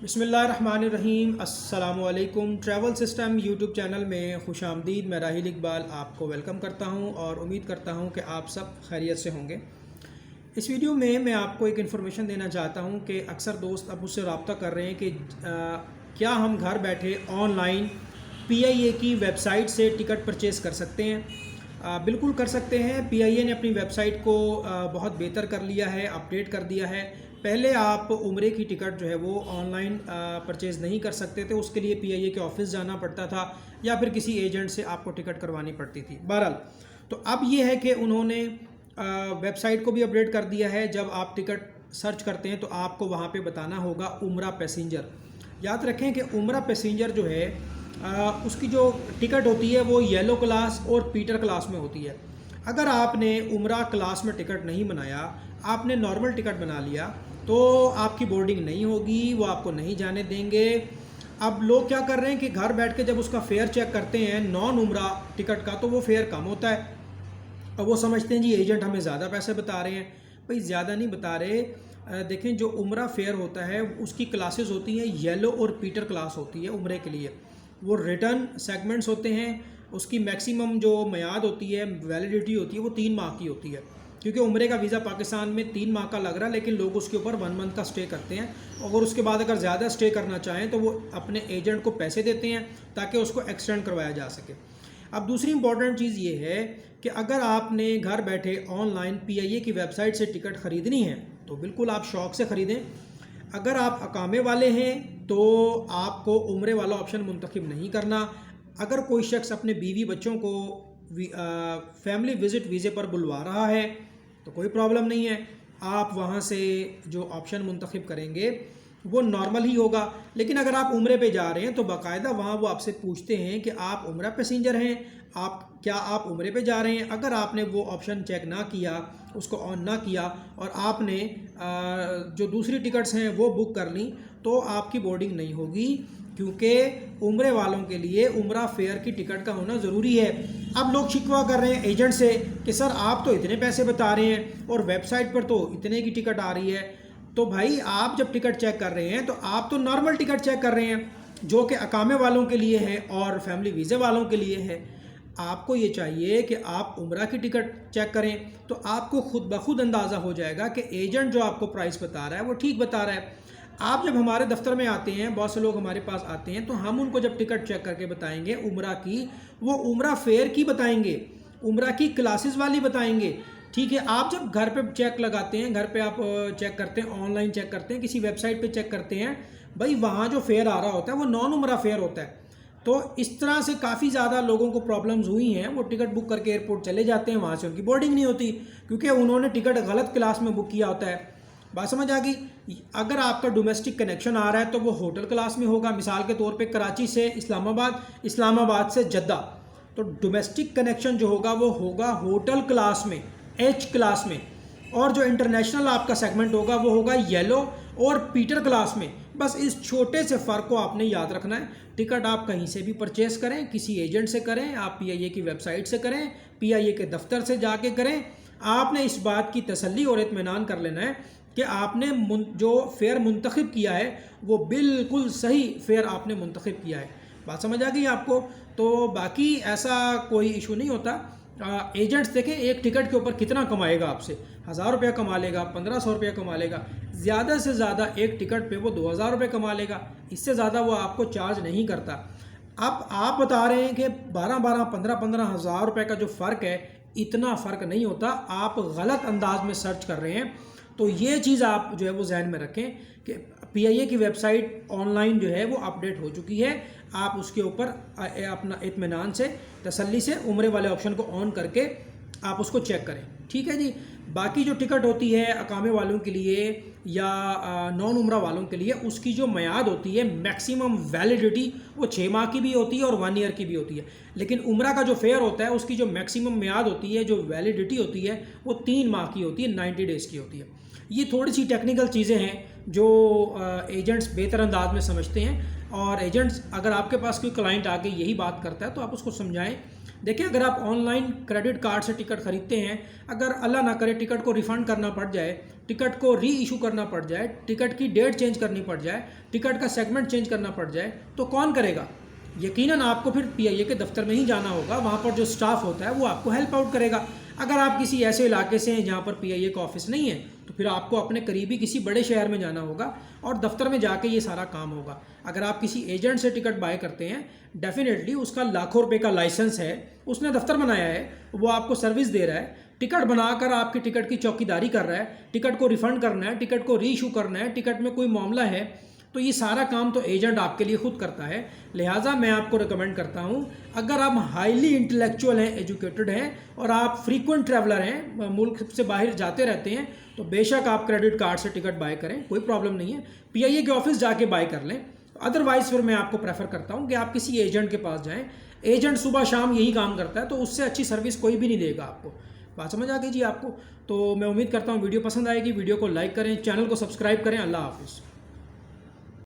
बिस्मिल्लाहिर्रहमानिर्रहीम। अस्सलामुअलैकुम। Travel system YouTube channel में खुशामदीद। मैं राहिल इकबाल आपको वेलकम करता हूं और उम्मीद करता हूं कि आप सब खैरियत से होंगे। इस वीडियो में मैं आपको एक इन्फॉर्मेशन देना चाहता हूं कि अक्सर दोस्त अब मुझसे रब्ता कर रहे हैं कि क्या हम घर बैठे ऑनलाइन PIA की वेबसाइट से टिकट परचेज़ कर सकते हैं। बिल्कुल कर सकते हैं। PIA ने अपनी वेबसाइट को बहुत बेहतर कर लिया है, अपडेट कर दिया है। पहले आप उम्रे की टिकट जो है वो ऑनलाइन परचेज़ नहीं कर सकते थे, उसके लिए PIA के ऑफिस जाना पड़ता था या फिर किसी एजेंट से आपको टिकट करवानी पड़ती थी। बहरहाल तो अब ये है कि उन्होंने वेबसाइट को भी अपडेट कर दिया है। जब आप टिकट सर्च करते हैं तो आपको वहाँ पे बताना होगा उम्रा पैसेंजर। याद रखें कि उम्रा पैसेंजर जो है उसकी जो टिकट होती है वो येलो क्लास और पीटर क्लास में होती है। अगर आपने उम्रा क्लास में टिकट नहीं बनाया, आपने नॉर्मल टिकट बना लिया, तो आपकी बोर्डिंग नहीं होगी, वो आपको नहीं जाने देंगे। अब लोग क्या कर रहे हैं कि घर बैठ के जब उसका फेयर चेक करते हैं नॉन उम्रा टिकट का, तो वो फेयर कम होता है। अब वो समझते हैं जी एजेंट हमें ज़्यादा पैसे बता रहे हैं। भाई ज़्यादा नहीं बता रहे। देखें, जो उम्रा फेयर होता है उसकी क्लासेस होती हैं येलो और पीटर क्लास होती है उम्रे के लिए। वो रिटर्न सेगमेंट्स होते हैं। उसकी मैक्सिमम जो मियाद होती है, वैलिडिटी होती है, वो 3 माह की होती है। क्योंकि उम्रे का वीज़ा पाकिस्तान में 3 माह का लग रहा है, लेकिन लोग उसके ऊपर 1 मंथ का स्टे करते हैं। और उसके बाद अगर ज़्यादा स्टे करना चाहें तो वो अपने एजेंट को पैसे देते हैं ताकि उसको एक्सटेंड करवाया जा सके। अब दूसरी इंपॉर्टेंट चीज़ ये है कि अगर आपने घर बैठे ऑनलाइन PIA की वेबसाइट से टिकट ख़रीदनी है तो बिल्कुल आप शौक़ से ख़रीदें। अगर आप अकामे वाले हैं तो आपको उम्रे वाला ऑप्शन मुंतखब नहीं करना। अगर कोई शख्स अपने बीवी बच्चों को फैमिली विज़िट वीज़े पर बुलवा रहा है तो कोई प्रॉब्लम नहीं है, आप वहाँ से जो ऑप्शन मुंतखब करेंगे वो नॉर्मल ही होगा। लेकिन अगर आप उम्रे पे जा रहे हैं तो बाकायदा वहाँ वो आपसे पूछते हैं कि आप उम्रा पैसेंजर हैं, क्या आप उम्रे पे जा रहे हैं। अगर आपने वो ऑप्शन चेक ना किया, उसको ऑन ना किया और आपने जो दूसरी टिकट्स हैं वो बुक कर ली, तो आपकी बोर्डिंग नहीं होगी, क्योंकि उम्रे वालों के लिए उम्रा फेयर की टिकट का होना ज़रूरी है। अब लोग शिकवा कर रहे हैं एजेंट से कि सर आप तो इतने पैसे बता रहे हैं और वेबसाइट पर तो इतने की टिकट आ रही है। तो भाई, आप जब टिकट चेक कर रहे हैं तो आप तो नॉर्मल टिकट चेक कर रहे हैं जो कि अकामे वालों के लिए है और फैमिली वीज़े वालों के लिए है। आपको ये चाहिए कि आप उम्रा की टिकट चेक करें, तो आपको खुद ब खुद अंदाज़ा हो जाएगा कि एजेंट जो आपको प्राइस बता रहा है वो ठीक बता रहा है। आप जब हमारे दफ्तर में आते हैं, बहुत से लोग हमारे पास आते हैं, तो हम उनको जब टिकट चेक करके बताएंगे उम्रा की, वो उम्रा फेयर की बताएंगे, उम्रा की क्लासेस वाली बताएंगे। ठीक है, आप जब घर पे चेक लगाते हैं, घर पे आप चेक करते हैं, ऑनलाइन चेक करते हैं, किसी वेबसाइट पे चेक करते हैं, भाई वहाँ जो फेयर आ रहा होता है वो नॉन उम्रा फेयर होता है। तो इस तरह से काफ़ी ज़्यादा लोगों को प्रॉब्लम्स हुई हैं। वो टिकट बुक करके एयरपोर्ट चले जाते हैं, वहाँ से उनकी बोर्डिंग नहीं होती क्योंकि उन्होंने टिकट गलत क्लास में बुक किया होता है। बात समझ आ गई? अगर आपका डोमेस्टिक कनेक्शन आ रहा है तो वो होटल क्लास में होगा। मिसाल के तौर पे कराची से इस्लामाबाद, इस्लामाबाद से जद्दा, तो डोमेस्टिक कनेक्शन जो होगा वो होगा होटल क्लास में, H क्लास में। और जो इंटरनेशनल आपका सेगमेंट होगा वो होगा येलो और पीटर क्लास में। बस इस छोटे से फ़र्क को आपने याद रखना है। टिकट आप कहीं से भी परचेज़ करें, किसी एजेंट से करें, आप PIA की वेबसाइट से करें, PIA के दफ्तर से जाके करें, आपने इस बात की तसल्ली और इत्मीनान कर लेना है कि आपने जो फेयर मुंतखब किया है वो बिल्कुल सही फेयर आपने मुंतखब किया है। बात समझ आ गई आपको? तो बाकी ऐसा कोई इशू नहीं होता। एजेंट्स देखें एक टिकट के ऊपर कितना कमाएगा आपसे, 1000 रुपया कमा लेगा, 1500 रुपया कमा लेगा, ज़्यादा से ज़्यादा एक टिकट पे वो 2000 रुपये कमा लेगा। इससे ज़्यादा वो आपको चार्ज नहीं करता। अब आप बता रहे हैं कि 12-12, 15-15 हज़ार रुपये का जो फ़र्क है, इतना फ़र्क नहीं होता। आप गलत अंदाज में सर्च कर रहे हैं। तो ये चीज़ आप जो है वो जहन में रखें कि PIA की वेबसाइट ऑनलाइन जो है वो अपडेट हो चुकी है। आप उसके ऊपर अपना इत्मीनान से, तसल्ली से उम्रे वाले ऑप्शन को ऑन करके आप उसको चेक करें। ठीक है जी। बाकी जो टिकट होती है अकामे वालों के लिए या नॉन उम्रा वालों के लिए, उसकी जो मियाद होती है, मैक्सिमम वैलिडिटी, वो 6 माह की भी होती है और 1 ईयर की भी होती है। लेकिन उम्रा का जो फेयर होता है उसकी जो मैक्सिमम मियाद होती है, जो वैलिडिटी होती है, वो 3 माह की होती है, 90 डेज़ की होती है। ये थोड़ी सी टेक्निकल चीज़ें हैं जो एजेंट्स बेहतर अंदाज में समझते हैं। और एजेंट्स, अगर आपके पास कोई क्लाइंट आके यही बात करता है तो आप उसको समझाएं देखिए, अगर आप ऑनलाइन क्रेडिट कार्ड से टिकट खरीदते हैं, अगर अल्लाह ना करे टिकट को रिफ़ंड करना पड़ जाए, टिकट को री इशू करना पड़ जाए, टिकट की डेट चेंज करनी पड़ जाए, टिकट का सेगमेंट चेंज करना पड़ जाए, तो कौन करेगा? यकीनन आपको फिर पीआईए के दफ्तर में ही जाना होगा। वहाँ पर जो स्टाफ होता है वो आपको हेल्प आउट करेगा। अगर आप किसी ऐसे इलाके से हैं जहाँ पर पीआईए का ऑफिस नहीं है, तो फिर आपको अपने करीबी किसी बड़े शहर में जाना होगा और दफ्तर में जाके ये सारा काम होगा। अगर आप किसी एजेंट से टिकट बाय करते हैं, डेफिनेटली उसका लाखों रुपए का लाइसेंस है, उसने दफ्तर बनाया है, वो आपको सर्विस दे रहा है, टिकट बनाकर आपकी टिकट की चौकीदारी कर रहा है, टिकट को रिफंड करना है, टिकट को री इशू करना है, टिकट में कोई मामला है, तो ये सारा काम तो एजेंट आपके लिए खुद करता है। लिहाजा मैं आपको रिकमेंड करता हूँ, अगर आप हाईली इंटेलेक्चुअल हैं, एजुकेटेड हैं और आप फ्रीक्वेंट ट्रैवलर हैं, मुल्क से बाहर जाते रहते हैं, तो बेशक आप क्रेडिट कार्ड से टिकट बाय करें, कोई प्रॉब्लम नहीं है। पीआईए के ऑफिस जाके बाय कर लें। अदरवाइज़ फिर मैं आपको प्रेफर करता हूँ कि आप किसी एजेंट के पास जाएँ। एजेंट सुबह शाम यही काम करता है, तो उससे अच्छी सर्विस कोई भी नहीं देगा आपको। बात समझ आ गई जी आपको? तो मैं उम्मीद करता हूँ वीडियो पसंद आएगी। वीडियो को लाइक करें, चैनल को सब्सक्राइब करें। अल्लाह हाफिज़।